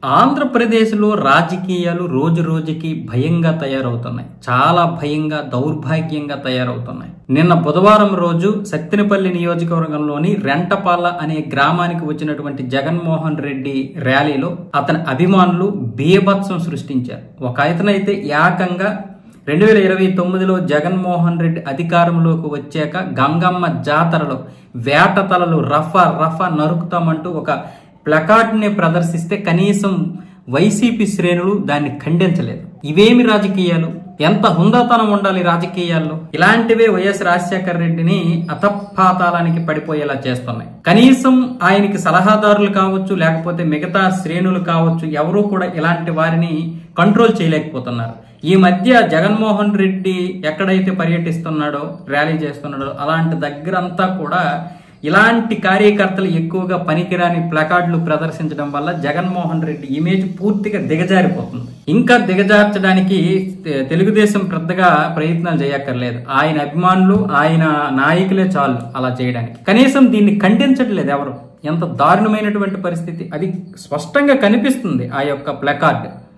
ఆంధ్రప్రదేశ్లో రాజకీయాలు రోజు రోజుకి భయంగా తయారవుతున్నాయి. చాలా భయంగా, దౌర్భాగ్యంగా తయారవుతున్నాయి. నిన్న బుధవారం రోజు సత్తెనపల్లి నియోజకవర్గంలోని రెంటపాల అనే గ్రామానికి వచ్చినటువంటి జగన్మోహన్ రెడ్డి ర్యాలీలో అతని అభిమానులు బీభత్సం సృష్టించారు. ఒక ఆయనైతే ఏకంగా 2029లో జగన్మోహన్ రెడ్డి అధికారంలోకి వచ్చాక గంగమ్మ జాతరలో వేట తలలు రఫా నరుకుతామంటూ ఒక ప్లకార్డ్ని ప్రదర్శిస్తే కనీసం వైసీపీ శ్రేణులు దాన్ని ఖండించలేదు. ఇవేమి రాజకీయాలు? ఎంత హుందాతనం ఉండాలి రాజకీయాల్లో? ఇలాంటివే వైఎస్ రాజశేఖర రెడ్డిని అతపాతాళానికి పడిపోయేలా చేస్తున్నాయి. కనీసం ఆయనకి సలహాదారులు కావచ్చు, లేకపోతే మిగతా శ్రేణులు కావచ్చు, ఎవరూ కూడా ఇలాంటి వారిని కంట్రోల్ చేయలేకపోతున్నారు. ఈ మధ్య జగన్మోహన్ రెడ్డి ఎక్కడైతే పర్యటిస్తున్నాడో, ర్యాలీ చేస్తున్నాడో అలాంటి దగ్గరంతా కూడా ఇలాంటి కార్యకర్తలు ఎక్కువగా పనికిరాని ప్లకార్డులు ప్రదర్శించడం వల్ల జగన్మోహన్ రెడ్డి ఇమేజ్ పూర్తిగా దిగజారిపోతుంది. ఇంకా దిగజార్చడానికి తెలుగుదేశం పెద్దగా ప్రయత్నాలు చేయక్కర్లేదు. ఆయన అభిమానులు, ఆయన నాయకులే చాలు అలా చేయడానికి. కనీసం దీన్ని ఖండించట్లేదు ఎవరు. ఎంత దారుణమైనటువంటి పరిస్థితి! అది స్పష్టంగా కనిపిస్తుంది ఆ యొక్క ప్లకార్డ్.